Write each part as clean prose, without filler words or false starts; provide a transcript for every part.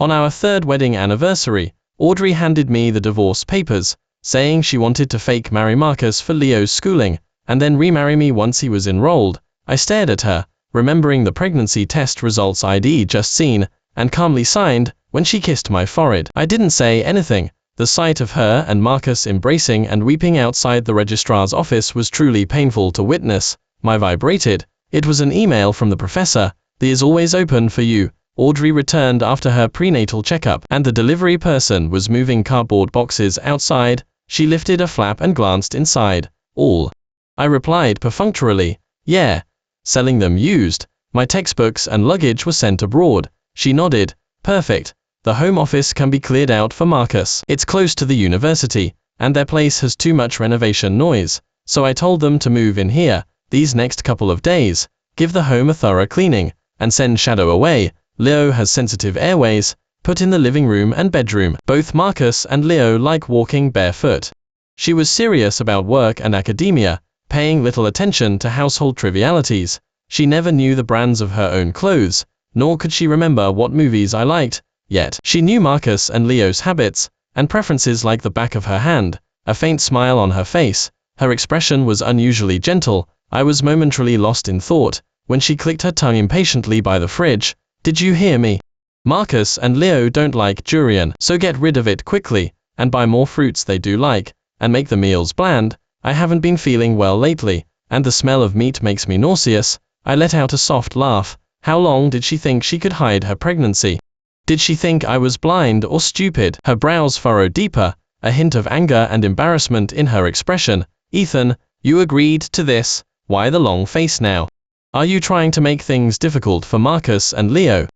On our third wedding anniversary, Audrey handed me the divorce papers, saying she wanted to fake marry Marcus for Leo's schooling, and then remarry me once he was enrolled. I stared at her, remembering the pregnancy test results I'd just seen, and calmly signed when she kissed my forehead. I didn't say anything. The sight of her and Marcus embracing and weeping outside the registrar's office was truly painful to witness. My vibrated. It was an email from the professor. "The is always open for you." Audrey returned after her prenatal checkup, and the delivery person was moving cardboard boxes outside. She lifted a flap and glanced inside. "All?" I replied perfunctorily. "Yeah. Selling them used. My textbooks and luggage were sent abroad." She nodded. "Perfect. The home office can be cleared out for Marcus. It's close to the university, and their place has too much renovation noise. So I told them to move in here these next couple of days, give the home a thorough cleaning, and send Shadow away. Leo has sensitive airways. Put in the living room and bedroom. Both Marcus and Leo like walking barefoot." She was serious about work and academia, paying little attention to household trivialities. She never knew the brands of her own clothes, nor could she remember what movies I liked. Yet, she knew Marcus and Leo's habits and preferences like the back of her hand, a faint smile on her face. Her expression was unusually gentle. I was momentarily lost in thought when she clicked her tongue impatiently by the fridge. "Did you hear me? Marcus and Leo don't like durian, so get rid of it quickly, and buy more fruits they do like, and make the meals bland. I haven't been feeling well lately, and the smell of meat makes me nauseous." I let out a soft laugh. How long did she think she could hide her pregnancy? Did she think I was blind or stupid? Her brows furrowed deeper, a hint of anger and embarrassment in her expression. "Ethan, you agreed to this. Why the long face now? Are you trying to make things difficult for Marcus and Leo?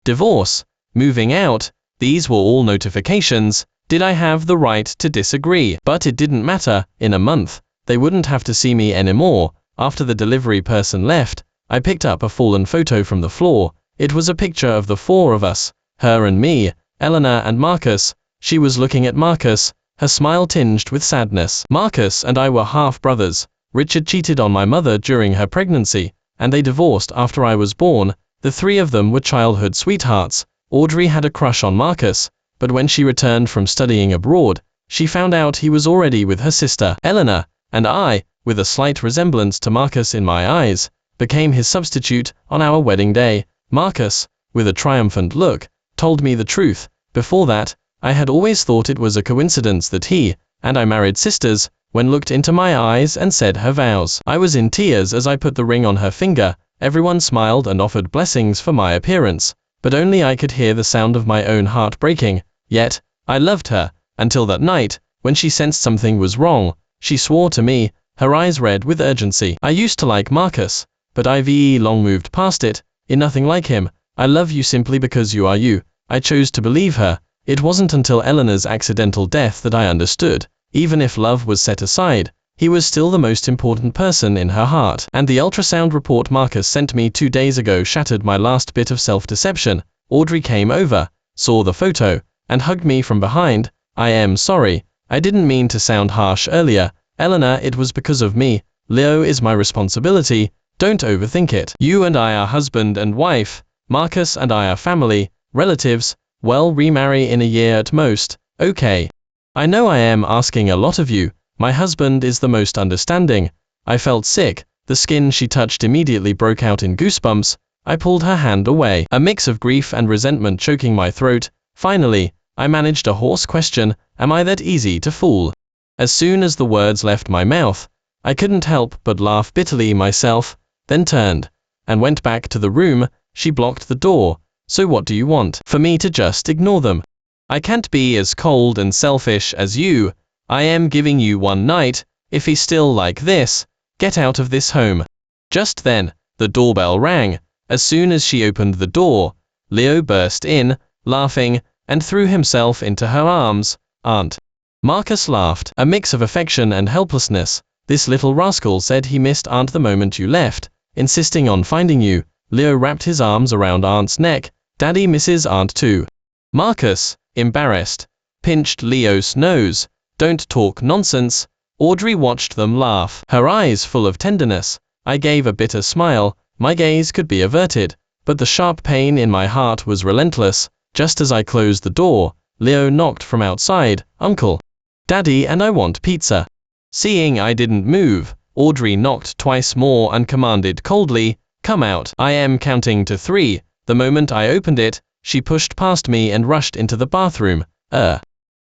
Divorce, moving out, these were all notifications. Did I have the right to disagree? But it didn't matter. In a month, they wouldn't have to see me anymore. After the delivery person left, I picked up a fallen photo from the floor. It was a picture of the four of us, her and me, Eleanor and Marcus. She was looking at Marcus, her smile tinged with sadness. Marcus and I were half-brothers. Richard cheated on my mother during her pregnancy, and they divorced after I was born. The three of them were childhood sweethearts. Audrey had a crush on Marcus, but when she returned from studying abroad, she found out he was already with her sister. Eleanor, and I, with a slight resemblance to Marcus in my eyes, became his substitute on our wedding day. Marcus, with a triumphant look, told me the truth. Before that, I had always thought it was a coincidence that he and I married sisters. When looked into my eyes and said her vows, I was in tears as I put the ring on her finger. Everyone smiled and offered blessings for my appearance, but only I could hear the sound of my own heart breaking. Yet, I loved her, until that night, when she sensed something was wrong. She swore to me, her eyes red with urgency. "I used to like Marcus, but I've long moved past it. In nothing like him. I love you simply because you are you." I chose to believe her. It wasn't until Eleanor's accidental death that I understood. Even if love was set aside, he was still the most important person in her heart. And the ultrasound report Marcus sent me 2 days ago shattered my last bit of self-deception. Audrey came over, saw the photo, and hugged me from behind. "I am sorry. I didn't mean to sound harsh earlier. Eleanor, it was because of me. Leo is my responsibility. Don't overthink it. You and I are husband and wife. Marcus and I are family, relatives. Well, remarry in a year at most. Okay. I know I am asking a lot of you. My husband is the most understanding." I felt sick. The skin she touched immediately broke out in goosebumps. I pulled her hand away, a mix of grief and resentment choking my throat. Finally, I managed a hoarse question. "Am I that easy to fool?" As soon as the words left my mouth, I couldn't help but laugh bitterly myself, then turned and went back to the room. She blocked the door. "So what do you want? For me to just ignore them? I can't be as cold and selfish as you. I am giving you one night. If he's still like this, get out of this home." Just then, the doorbell rang. As soon as she opened the door, Leo burst in, laughing, and threw himself into her arms. "Aunt." Marcus laughed, a mix of affection and helplessness. "This little rascal said he missed Aunt the moment you left, insisting on finding you." Leo wrapped his arms around Aunt's neck. "Daddy misses Aunt too." Marcus, embarrassed, pinched Leo's nose. "Don't talk nonsense." Audrey watched them laugh, her eyes full of tenderness. I gave a bitter smile. My gaze could be averted, but the sharp pain in my heart was relentless. Just as I closed the door, Leo knocked from outside. "Uncle, Daddy and I want pizza." Seeing I didn't move, Audrey knocked twice more and commanded coldly, "Come out. I am counting to 3. The moment I opened it, she pushed past me and rushed into the bathroom.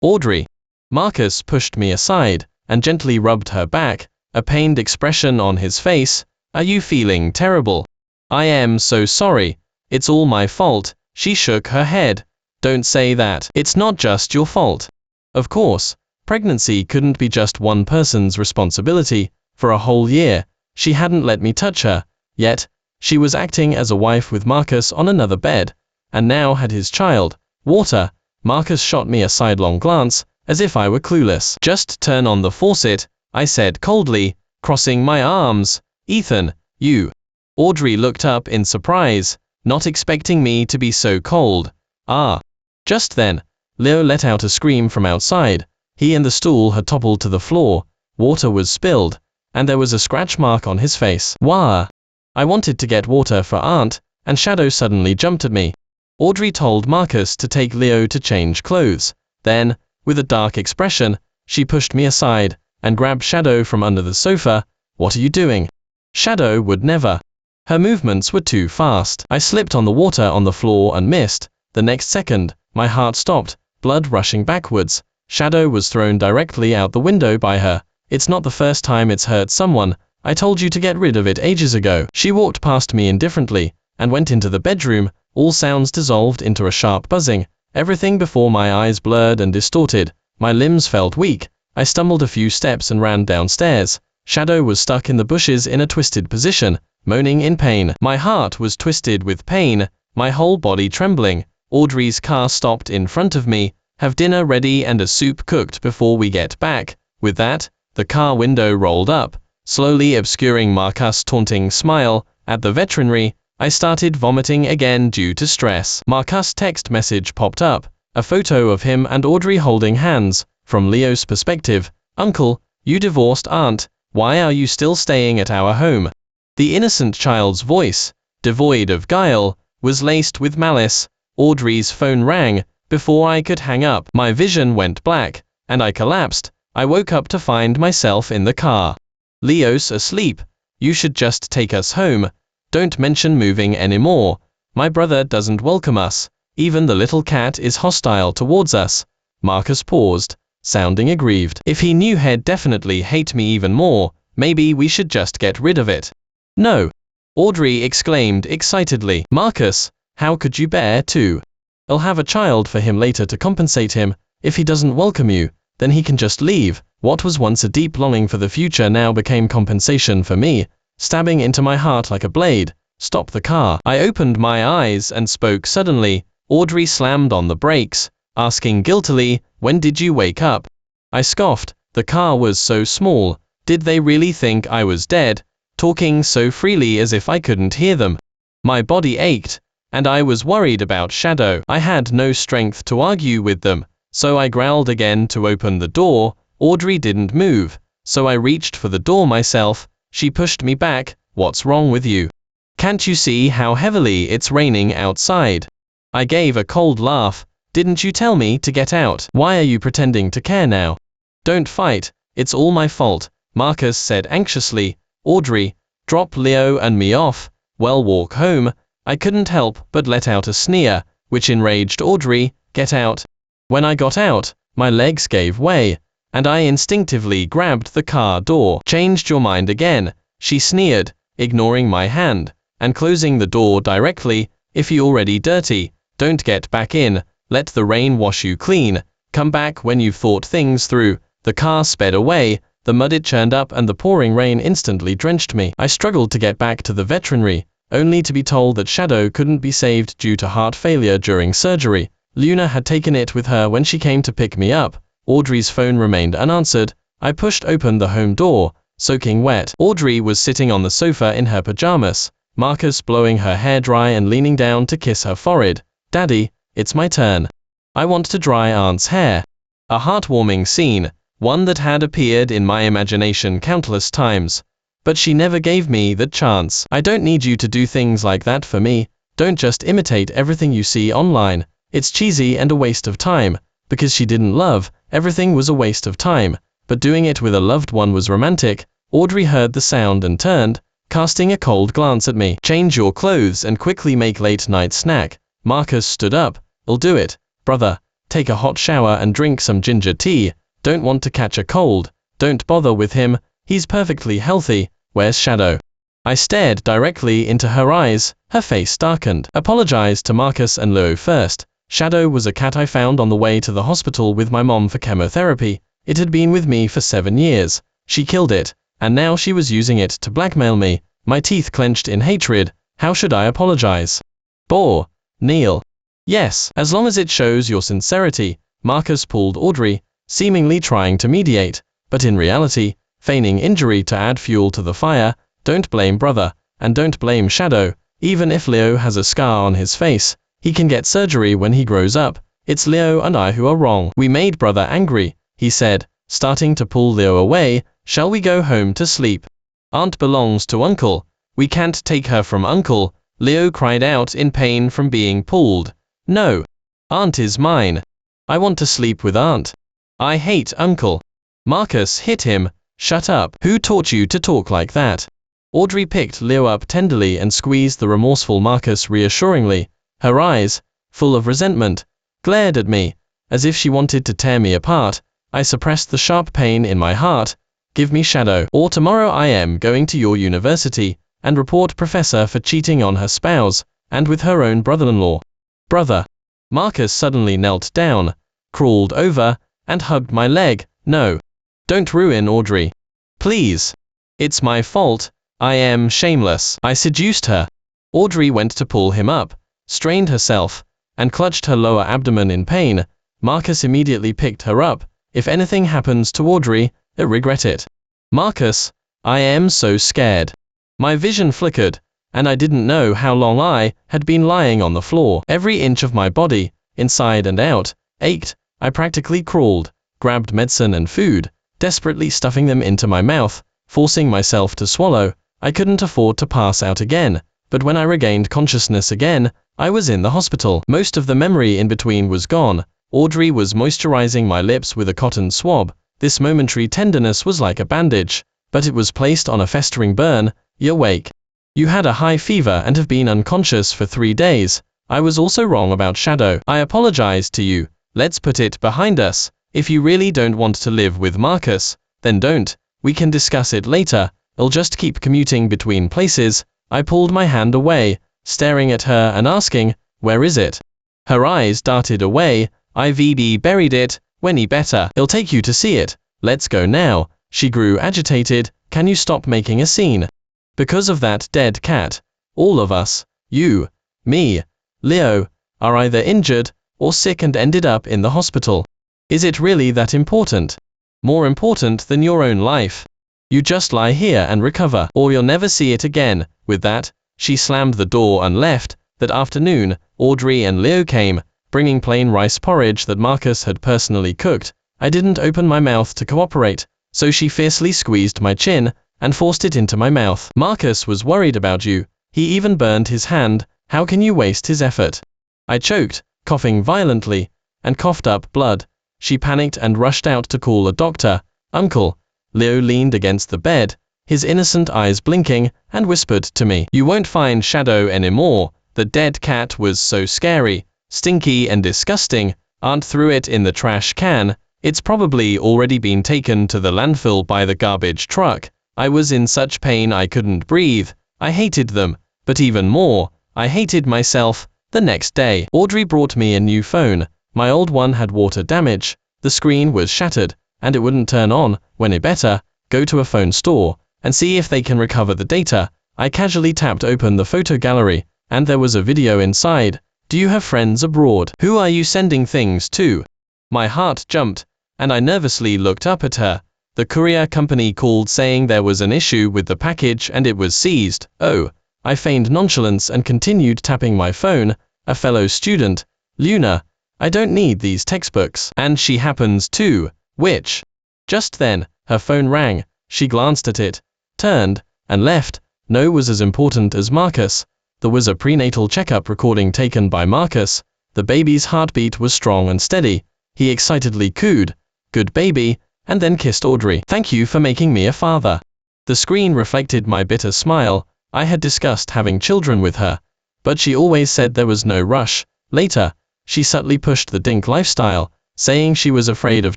Audrey. Marcus pushed me aside and gently rubbed her back, a pained expression on his face. "Are you feeling terrible?" "I am so sorry. It's all my fault." She shook her head. "Don't say that. It's not just your fault." Of course, pregnancy couldn't be just one person's responsibility. For a whole year, she hadn't let me touch her, yet she was acting as a wife with Marcus on another bed, and now had his child. "Water." Marcus shot me a sidelong glance, as if I were clueless. "Just turn on the faucet," I said coldly, crossing my arms. "Ethan, you." Audrey looked up in surprise, not expecting me to be so cold. "Ah." Just then, Leo let out a scream from outside. He and the stool had toppled to the floor, water was spilled, and there was a scratch mark on his face. "Wah!" I wanted to get water for Aunt, and Shadow suddenly jumped at me. Audrey told Marcus to take Leo to change clothes. Then, with a dark expression, she pushed me aside and grabbed Shadow from under the sofa. "What are you doing?" Shadow would never. Her movements were too fast. I slipped on the water on the floor and missed. The next second, my heart stopped, blood rushing backwards. Shadow was thrown directly out the window by her. "It's not the first time it's hurt someone. I told you to get rid of it ages ago." She walked past me indifferently and went into the bedroom. All sounds dissolved into a sharp buzzing. Everything before my eyes blurred and distorted. My limbs felt weak. I stumbled a few steps and ran downstairs. Shadow was stuck in the bushes in a twisted position, moaning in pain. My heart was twisted with pain, my whole body trembling. Audrey's car stopped in front of me. "Have dinner ready and a soup cooked before we get back." With that, the car window rolled up, slowly obscuring Marcus' taunting smile. At the veterinary, I started vomiting again due to stress. Marcus' text message popped up, a photo of him and Audrey holding hands. From Leo's perspective, "Uncle, you divorced Aunt. Why are you still staying at our home?" The innocent child's voice, devoid of guile, was laced with malice. Audrey's phone rang. Before I could hang up, my vision went black, and I collapsed. I woke up to find myself in the car. "Leo's asleep. You should just take us home. Don't mention moving anymore. My brother doesn't welcome us. Even the little cat is hostile towards us." Marcus paused, sounding aggrieved. "If he knew he'd definitely hate me even more. Maybe we should just get rid of it." "No!" Audrey exclaimed excitedly. "Marcus, how could you bear to? I'll have a child for him later to compensate him. If he doesn't welcome you, then he can just leave." What was once a deep longing for the future now became compensation for me, stabbing into my heart like a blade. "Stop the car." I opened my eyes and spoke suddenly. Audrey slammed on the brakes, asking guiltily, "When did you wake up?" I scoffed. The car was so small. Did they really think I was dead? Talking so freely as if I couldn't hear them. My body ached, and I was worried about Shadow. I had no strength to argue with them, so I growled again to open the door. Audrey didn't move, so I reached for the door myself. She pushed me back. "What's wrong with you? Can't you see how heavily it's raining outside?" I gave a cold laugh. "Didn't you tell me to get out? Why are you pretending to care now?" "Don't fight. It's all my fault," Marcus said anxiously. "Audrey, drop Leo and me off. We'll walk home." I couldn't help but let out a sneer, which enraged Audrey. "Get out." When I got out, my legs gave way, and I instinctively grabbed the car door. "Changed your mind again," she sneered, ignoring my hand, and closing the door directly. "If you're already dirty, don't get back in. Let the rain wash you clean. Come back when you've thought things through." The car sped away. The mud it churned up and the pouring rain instantly drenched me. I struggled to get back to the veterinary, only to be told that Shadow couldn't be saved due to heart failure during surgery. Luna had taken it with her when she came to pick me up. Audrey's phone remained unanswered. I pushed open the home door, soaking wet. Audrey was sitting on the sofa in her pajamas, Marcus blowing her hair dry and leaning down to kiss her forehead. "Daddy, it's my turn. I want to dry Aunt's hair." A heartwarming scene, one that had appeared in my imagination countless times. But she never gave me that chance. "I don't need you to do things like that for me. Don't just imitate everything you see online. It's cheesy and a waste of time, because she didn't love, everything was a waste of time, but doing it with a loved one was romantic. Audrey heard the sound and turned, casting a cold glance at me. Change your clothes and quickly make late-night snack. Marcus stood up. I'll do it, brother. Take a hot shower and drink some ginger tea. Don't want to catch a cold. Don't bother with him. He's perfectly healthy. Where's Shadow? I stared directly into her eyes. Her face darkened. Apologize to Marcus and Leo first. Shadow was a cat I found on the way to the hospital with my mom for chemotherapy. It had been with me for 7 years. She killed it, and now she was using it to blackmail me. My teeth clenched in hatred. How should I apologize? Bore. Kneel. Yes, as long as it shows your sincerity. Marcus pulled Audrey, seemingly trying to mediate, but in reality, feigning injury to add fuel to the fire. Don't blame brother, and don't blame Shadow. Even if Leo has a scar on his face, he can get surgery when he grows up. It's Leo and I who are wrong. We made brother angry, he said, starting to pull Leo away. Shall we go home to sleep? Aunt belongs to uncle. We can't take her from uncle. Leo cried out in pain from being pulled. No. Aunt is mine. I want to sleep with aunt. I hate uncle. Marcus hit him. Shut up. Who taught you to talk like that? Audrey picked Leo up tenderly and squeezed the remorseful Marcus reassuringly. Her eyes, full of resentment, glared at me, as if she wanted to tear me apart. I suppressed the sharp pain in my heart. Give me Shadow, or tomorrow I am going to your university, and report Professor for cheating on her spouse, and with her own brother-in-law. Brother. Marcus suddenly knelt down, crawled over, and hugged my leg. No. Don't ruin Audrey. Please. It's my fault. I am shameless. I seduced her. Audrey went to pull him up, strained herself, and clutched her lower abdomen in pain. Marcus immediately picked her up. If anything happens to Audrey, I regret it. Marcus, I am so scared. My vision flickered, and I didn't know how long I had been lying on the floor. Every inch of my body, inside and out, ached. I practically crawled, grabbed medicine and food, desperately stuffing them into my mouth, forcing myself to swallow. I couldn't afford to pass out again, but when I regained consciousness again, I was in the hospital. Most of the memory in between was gone. Audrey was moisturizing my lips with a cotton swab. This momentary tenderness was like a bandage, but it was placed on a festering burn. You're awake. You had a high fever and have been unconscious for 3 days. I was also wrong about Shadow. I apologize to you. Let's put it behind us. If you really don't want to live with Marcus, then don't. We can discuss it later. I'll just keep commuting between places. I pulled my hand away, staring at her and asking, where is it? Her eyes darted away. IVB buried it. When he better. He'll take you to see it. Let's go now. She grew agitated. Can you stop making a scene? Because of that dead cat, all of us, you, me, Leo, are either injured or sick and ended up in the hospital. Is it really that important? More important than your own life? You just lie here and recover, or you'll never see it again. With that, she slammed the door and left. That afternoon, Audrey and Leo came, bringing plain rice porridge that Marcus had personally cooked. I didn't open my mouth to cooperate, so she fiercely squeezed my chin and forced it into my mouth. Marcus was worried about you. He even burned his hand. How can you waste his effort? I choked, coughing violently, and coughed up blood. She panicked and rushed out to call a doctor. Uncle. Leo leaned against the bed, his innocent eyes blinking, and whispered to me, you won't find Shadow anymore. The dead cat was so scary, stinky and disgusting. Aunt threw it in the trash can. It's probably already been taken to the landfill by the garbage truck. I was in such pain I couldn't breathe. I hated them, but even more, I hated myself. The next day, Audrey brought me a new phone. My old one had water damage. The screen was shattered, and it wouldn't turn on. When it better, go to a phone store and see if they can recover the data. I casually tapped open the photo gallery, and there was a video inside. Do you have friends abroad? Who are you sending things to? My heart jumped, and I nervously looked up at her. The courier company called saying there was an issue with the package and it was seized. Oh, I feigned nonchalance and continued tapping my phone. A fellow student, Luna. I don't need these textbooks. And she happens to. Which? Just then, her phone rang. She glanced at it, turned, and left. No was as important as Marcus. There was a prenatal checkup recording taken by Marcus. The baby's heartbeat was strong and steady. He excitedly cooed, "Good baby," and then kissed Audrey. "Thank you for making me a father." The screen reflected my bitter smile. I had discussed having children with her, but she always said there was no rush. Later, she subtly pushed the dink lifestyle, saying she was afraid of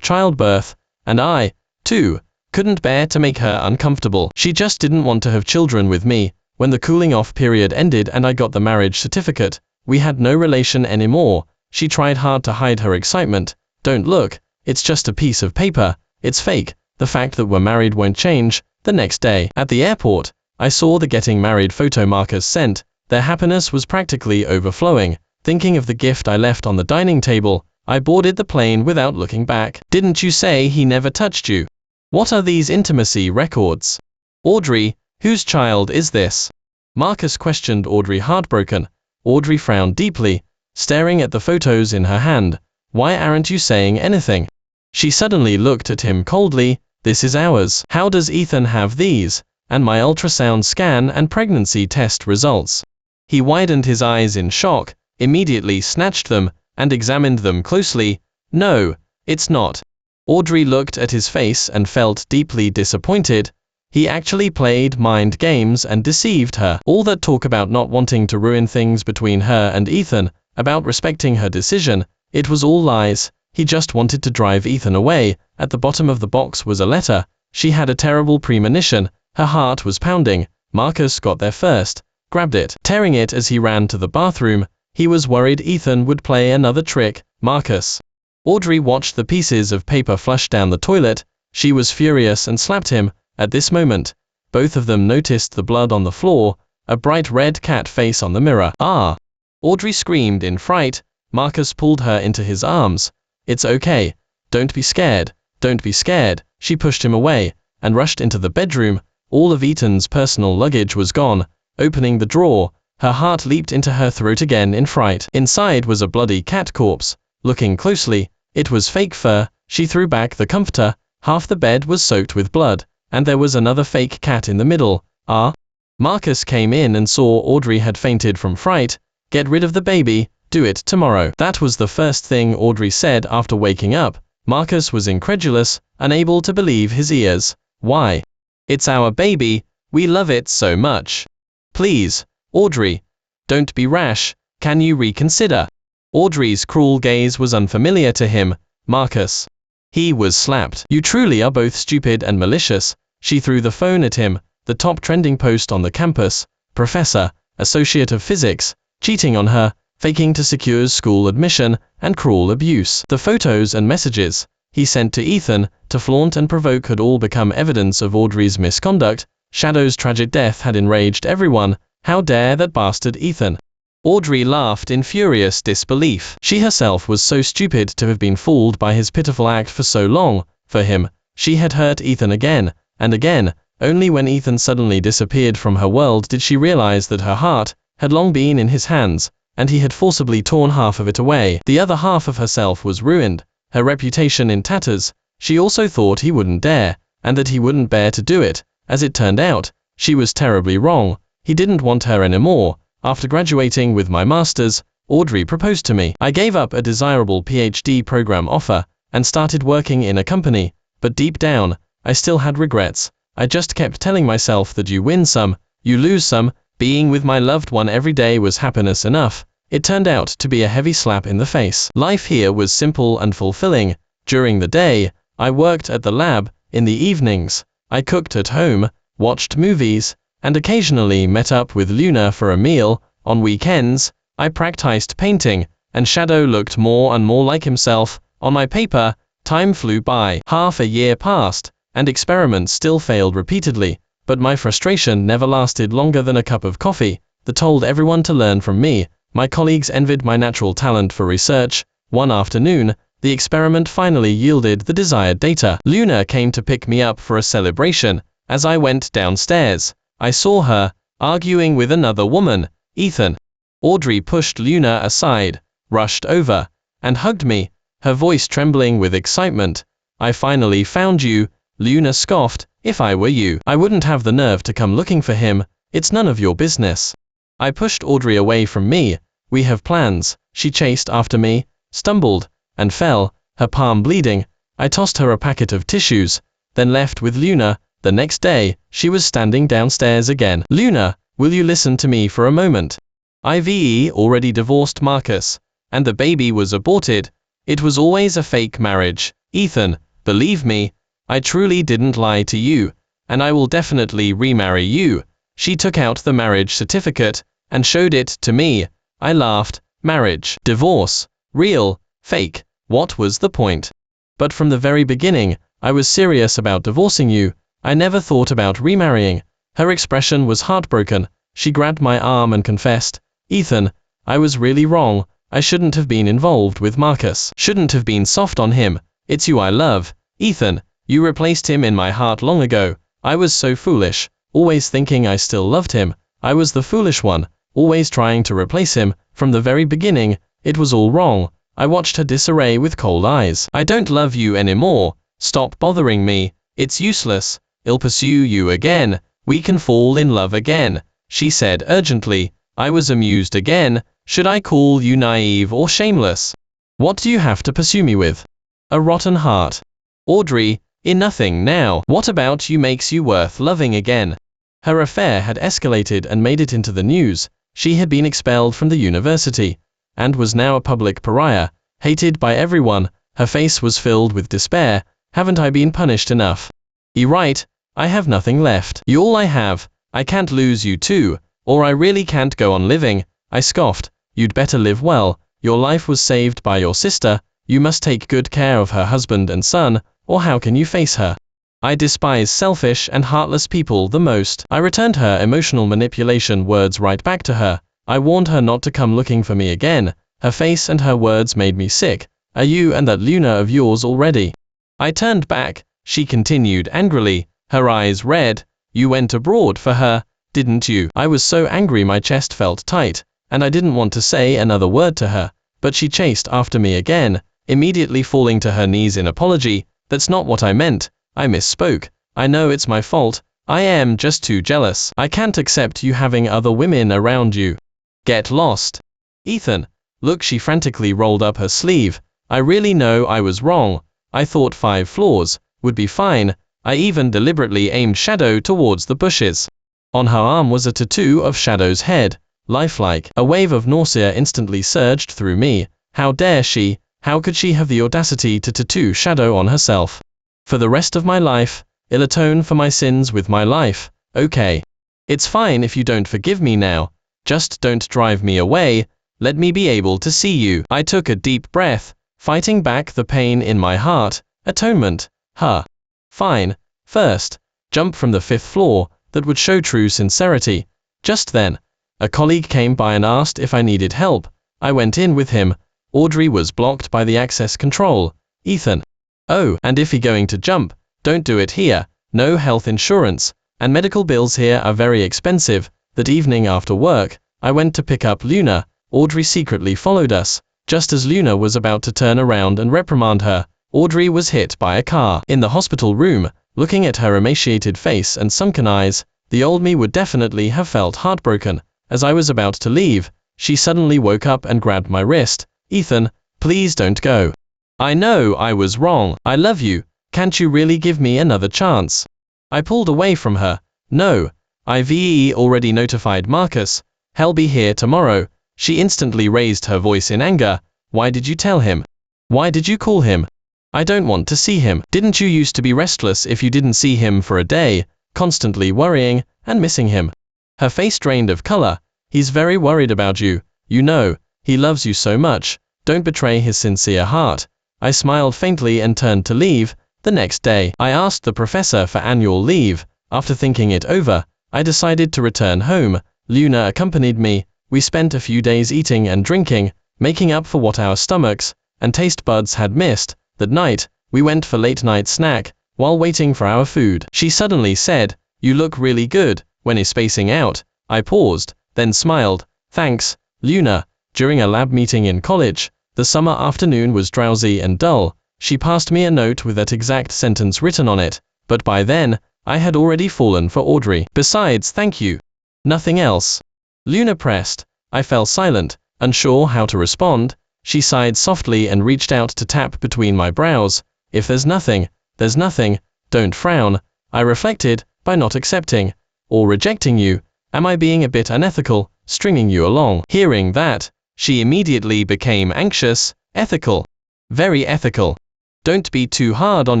childbirth, and I, too, couldn't bear to make her uncomfortable. She just didn't want to have children with me. When the cooling-off period ended and I got the marriage certificate, we had no relation anymore. She tried hard to hide her excitement. "Don't look, it's just a piece of paper, it's fake, the fact that we're married won't change." The next day, at the airport, I saw the getting married photo Marcus sent. Their happiness was practically overflowing. Thinking of the gift I left on the dining table, I boarded the plane without looking back. "Didn't you say he never touched you? What are these intimacy records?" "Audrey, whose child is this?" Marcus questioned Audrey, heartbroken. Audrey frowned deeply, staring at the photos in her hand. "Why aren't you saying anything?" She suddenly looked at him coldly. "This is ours." "How does Ethan have these? And my ultrasound scan and pregnancy test results?" He widened his eyes in shock, immediately snatched them, and examined them closely. "No, it's not." Audrey looked at his face and felt deeply disappointed. He actually played mind games and deceived her. All that talk about not wanting to ruin things between her and Ethan, about respecting her decision, it was all lies. He just wanted to drive Ethan away. At the bottom of the box was a letter. She had a terrible premonition. Her heart was pounding. Marcus got there first, grabbed it, tearing it as he ran to the bathroom. He was worried Ethan would play another trick. "Marcus." Audrey watched the pieces of paper flush down the toilet. She was furious and slapped him. At this moment, both of them noticed the blood on the floor, a bright red cat face on the mirror. "Ah!" Audrey screamed in fright. Marcus pulled her into his arms. "It's okay. Don't be scared. Don't be scared." She pushed him away and rushed into the bedroom. All of Ethan's personal luggage was gone. Opening the drawer, her heart leaped into her throat again in fright. Inside was a bloody cat corpse. Looking closely, it was fake fur. She threw back the comforter. Half the bed was soaked with blood, and there was another fake cat in the middle. "Ah!" Marcus came in and saw Audrey had fainted from fright. "Get rid of the baby. Do it tomorrow." That was the first thing Audrey said after waking up. Marcus was incredulous, unable to believe his ears. "Why? It's our baby. We love it so much. Please, Audrey, don't be rash. Can you reconsider?" Audrey's cruel gaze was unfamiliar to him. "Marcus." He was slapped. "You truly are both stupid and malicious." She threw the phone at him. The top trending post on the campus: Professor, Associate of Physics, cheating on her, faking to secure school admission, and cruel abuse. The photos and messages he sent to Ethan to flaunt and provoke had all become evidence of Audrey's misconduct. Shadow's tragic death had enraged everyone. How dare that bastard Ethan? Audrey laughed in furious disbelief. She herself was so stupid to have been fooled by his pitiful act for so long. For him, she had hurt Ethan again and again. Only when Ethan suddenly disappeared from her world did she realize that her heart had long been in his hands, and he had forcibly torn half of it away. The other half of herself was ruined, her reputation in tatters. She also thought he wouldn't dare, and that he wouldn't bear to do it. As it turned out, she was terribly wrong. He didn't want her anymore. After graduating with my master's, Audrey proposed to me. I gave up a desirable PhD program offer and started working in a company, but deep down, I still had regrets. I just kept telling myself that you win some, you lose some. Being with my loved one every day was happiness enough. It turned out to be a heavy slap in the face. Life here was simple and fulfilling. During the day, I worked at the lab. In the evenings, I cooked at home, watched movies, and occasionally met up with Luna for a meal. On weekends, I practiced painting, and Shadow looked more and more like himself. On my paper, time flew by. Half a year passed, and experiments still failed repeatedly, but my frustration never lasted longer than a cup of coffee. That told everyone to learn from me. My colleagues envied my natural talent for research. One afternoon, the experiment finally yielded the desired data. Luna came to pick me up for a celebration. As I went downstairs, I saw her arguing with another woman, Ethan. Audrey pushed Luna aside, rushed over, and hugged me, her voice trembling with excitement. "I finally found you," Luna scoffed. "If I were you, I wouldn't have the nerve to come looking for him. It's none of your business." I pushed Audrey away from me. We have plans. She chased after me, stumbled, and fell, her palm bleeding. I tossed her a packet of tissues, then left with Luna. The next day, she was standing downstairs again. Luna, will you listen to me for a moment? I've already divorced Marcus, and the baby was aborted. It was always a fake marriage. Ethan, believe me, I truly didn't lie to you, and I will definitely remarry you. She took out the marriage certificate and showed it to me. I laughed. Marriage, divorce, real, fake, what was the point? But from the very beginning, I was serious about divorcing you. I never thought about remarrying. Her expression was heartbroken. She grabbed my arm and confessed, Ethan, I was really wrong. I shouldn't have been involved with Marcus. Shouldn't have been soft on him. It's you I love. Ethan, you replaced him in my heart long ago. I was so foolish, always thinking I still loved him. I was the foolish one, always trying to replace him. From the very beginning, it was all wrong. I watched her disarray with cold eyes. I don't love you anymore. Stop bothering me. It's useless. I'll pursue you again. We can fall in love again, she said urgently. I was amused again. Should I call you naive or shameless? What do you have to pursue me with? A rotten heart. Audrey, in nothing now. What about you makes you worth loving again? Her affair had escalated and made it into the news. She had been expelled from the university, and was now a public pariah, hated by everyone. Her face was filled with despair. Haven't I been punished enough? You're right, I have nothing left. You're all I have. I can't lose you too, or I really can't go on living. I scoffed. You'd better live well. Your life was saved by your sister. You must take good care of her husband and son, or how can you face her? I despise selfish and heartless people the most. I returned her emotional manipulation words right back to her. I warned her not to come looking for me again. Her face and her words made me sick. Are you and that Luna of yours already? I turned back. She continued angrily, her eyes red. You went abroad for her, didn't you? I was so angry my chest felt tight, and I didn't want to say another word to her, but she chased after me again, immediately falling to her knees in apology. That's not what I meant. I misspoke. I know it's my fault. I am just too jealous. I can't accept you having other women around you. Get lost. Ethan, look, she frantically rolled up her sleeve. I really know I was wrong. I thought 5 floors would be fine. I even deliberately aimed Shadow towards the bushes. On her arm was a tattoo of Shadow's head, lifelike. A wave of nausea instantly surged through me. How dare she? How could she have the audacity to tattoo Shadow on herself? For the rest of my life, I'll atone for my sins with my life. Okay. It's fine if you don't forgive me now. Just don't drive me away. Let me be able to see you. I took a deep breath, fighting back the pain in my heart. Atonement. Huh. Fine. First, jump from the 5th floor. That would show true sincerity. Just then, a colleague came by and asked if I needed help. I went in with him. Audrey was blocked by the access control. Ethan. Oh, and if you're going to jump, don't do it here. No health insurance, and medical bills here are very expensive. That evening after work, I went to pick up Luna. Audrey secretly followed us. Just as Luna was about to turn around and reprimand her, Audrey was hit by a car. In the hospital room, looking at her emaciated face and sunken eyes, the old me would definitely have felt heartbroken. As I was about to leave, she suddenly woke up and grabbed my wrist. Ethan, please don't go. I know I was wrong. I love you. Can't you really give me another chance? I pulled away from her. No. I've already notified Marcus. He'll be here tomorrow. She instantly raised her voice in anger. Why did you tell him? Why did you call him? I don't want to see him. Didn't you used to be restless if you didn't see him for a day, constantly worrying and missing him? Her face drained of color. He's very worried about you. You know, he loves you so much. Don't betray his sincere heart. I smiled faintly and turned to leave. The next day, I asked the professor for annual leave. After thinking it over, I decided to return home. Luna accompanied me. We spent a few days eating and drinking, making up for what our stomachs and taste buds had missed. That night, we went for late-night snack. While waiting for our food, she suddenly said, "You look really good when you're spacing out." I paused, then smiled. Thanks, Luna. During a lab meeting in college, the summer afternoon was drowsy and dull. She passed me a note with that exact sentence written on it, but by then, I had already fallen for Audrey. Besides, thank you. Nothing else. Luna pressed. I fell silent. Unsure how to respond, she sighed softly and reached out to tap between my brows. If there's nothing, there's nothing, don't frown, I reflected, by not accepting or rejecting you, am I being a bit unethical, stringing you along? Hearing that, she immediately became anxious. Ethical. Very ethical. Don't be too hard on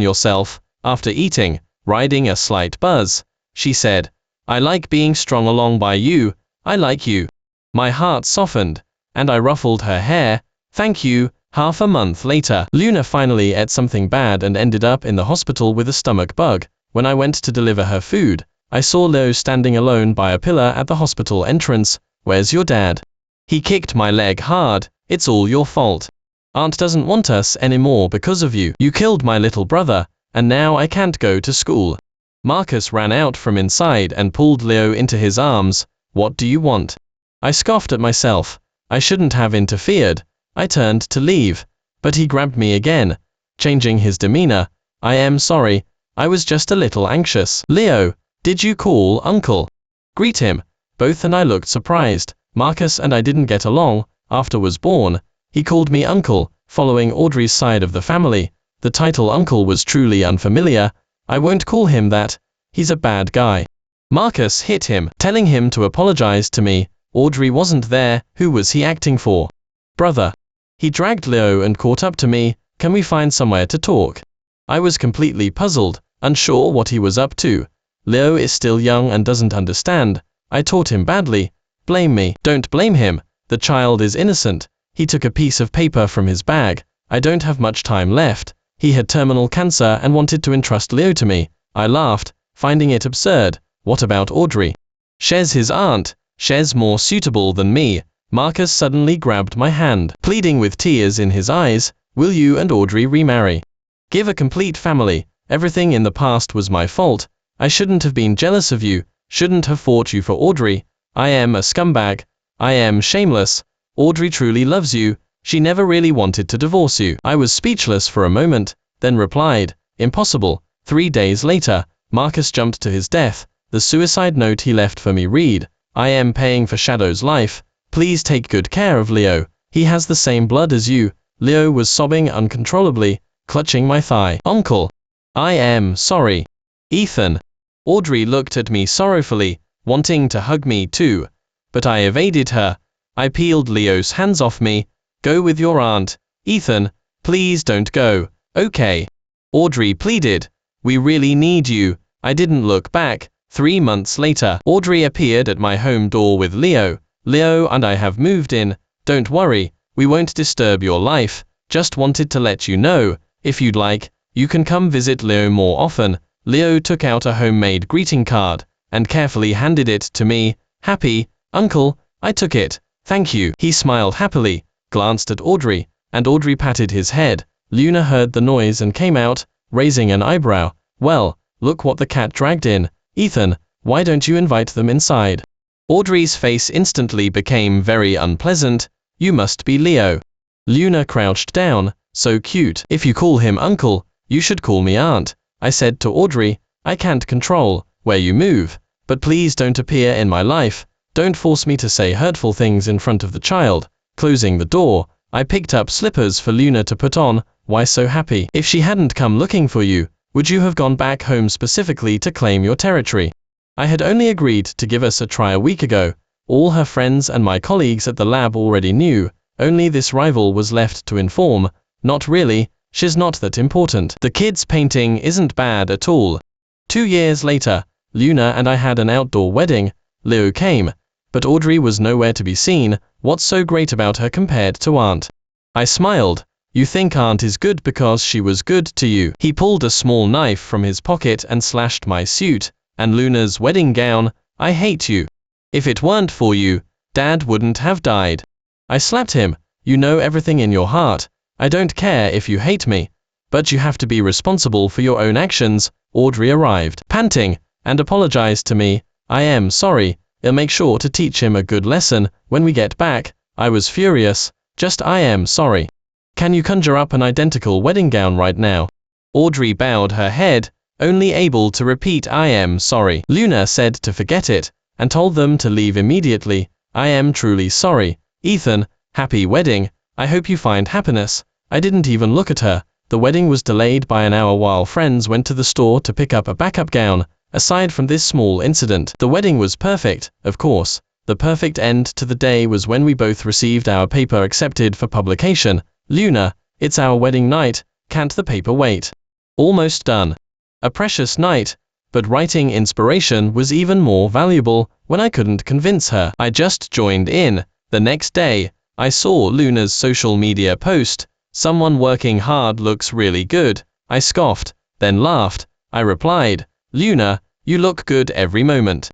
yourself. After eating, riding a slight buzz, she said, I like being strung along by you, I like you. My heart softened, and I ruffled her hair. Thank you. Half a month later, Luna finally ate something bad and ended up in the hospital with a stomach bug. When I went to deliver her food, I saw Leo standing alone by a pillar at the hospital entrance. Where's your dad? He kicked my leg hard. It's all your fault. Aunt doesn't want us anymore because of you. You killed my little brother, and now I can't go to school. Marcus ran out from inside and pulled Leo into his arms. What do you want? I scoffed at myself. I shouldn't have interfered. I turned to leave, but he grabbed me again, changing his demeanor. I am sorry, I was just a little anxious. Leo, did you call Uncle? Greet him. Both and I looked surprised. Marcus and I didn't get along. After was born, he called me Uncle, following Audrey's side of the family. The title Uncle was truly unfamiliar. I won't call him that. He's a bad guy. Marcus hit him, telling him to apologize to me. Audrey wasn't there. Who was he acting for? Brother. He dragged Leo and caught up to me. Can we find somewhere to talk? I was completely puzzled, unsure what he was up to. Leo is still young and doesn't understand. I taught him badly. Blame me. Don't blame him. The child is innocent. He took a piece of paper from his bag. I don't have much time left. He had terminal cancer and wanted to entrust Leo to me. I laughed, finding it absurd. What about Audrey? She's his aunt. She's more suitable than me. Marcus suddenly grabbed my hand, pleading with tears in his eyes. Will you and Audrey remarry? Give a complete family. Everything in the past was my fault. I shouldn't have been jealous of you, shouldn't have fought you for Audrey. I am a scumbag. I am shameless. Audrey truly loves you. She never really wanted to divorce you. I was speechless for a moment, then replied, impossible. 3 days later, Marcus jumped to his death. The suicide note he left for me read, I am paying for Shadow's life. Please take good care of Leo. He has the same blood as you. Leo was sobbing uncontrollably, clutching my thigh. Uncle. I am sorry. Ethan. Audrey looked at me sorrowfully, wanting to hug me too. But I evaded her. I peeled Leo's hands off me. Go with your aunt. Ethan, please don't go. Okay. Audrey pleaded. We really need you. I didn't look back. 3 months later, Audrey appeared at my home door with Leo. Leo and I have moved in. Don't worry, we won't disturb your life. Just wanted to let you know, if you'd like, you can come visit Leo more often. Leo took out a homemade greeting card and carefully handed it to me. Happy, Uncle. I took it. Thank you. He smiled happily, glanced at Audrey, and Audrey patted his head. Luna heard the noise and came out, raising an eyebrow. Well, look what the cat dragged in. Ethan, why don't you invite them inside? Audrey's face instantly became very unpleasant. You must be Leo. Luna crouched down. So cute. If you call him Uncle, you should call me Aunt. I said to Audrey, I can't control where you move, but please don't appear in my life. Don't force me to say hurtful things in front of the child. Closing the door, I picked up slippers for Luna to put on. Why so happy? If she hadn't come looking for you, would you have gone back home specifically to claim your territory? I had only agreed to give us a try a week ago. All her friends and my colleagues at the lab already knew. Only this rival was left to inform. Not really, she's not that important. The kid's painting isn't bad at all. 2 years later, Luna and I had an outdoor wedding. Leo came, but Audrey was nowhere to be seen. What's so great about her compared to Aunt? I smiled. You think Aunt is good because she was good to you. He pulled a small knife from his pocket and slashed my suit and Luna's wedding gown. I hate you. If it weren't for you, Dad wouldn't have died. I slapped him. You know everything in your heart. I don't care if you hate me, but you have to be responsible for your own actions. Audrey arrived, panting, and apologized to me. I am sorry. I'll make sure to teach him a good lesson when we get back. I was furious. Just I am sorry. Can you conjure up an identical wedding gown right now? Audrey bowed her head, only able to repeat I am sorry. Luna said to forget it, and told them to leave immediately. I am truly sorry. Ethan, Happy wedding, I hope you find happiness. I didn't even look at her. The wedding was delayed by an hour while friends went to the store to pick up a backup gown. Aside from this small incident, the wedding was perfect, of course. The perfect end to the day was when we both received our paper accepted for publication. Luna, it's our wedding night, can't the paper wait? Almost done. A precious night, but writing inspiration was even more valuable when I couldn't convince her. I just joined in. The next day, I saw Luna's social media post, "Someone working hard looks really good." I scoffed, then laughed. I replied, "Luna, you look good every moment."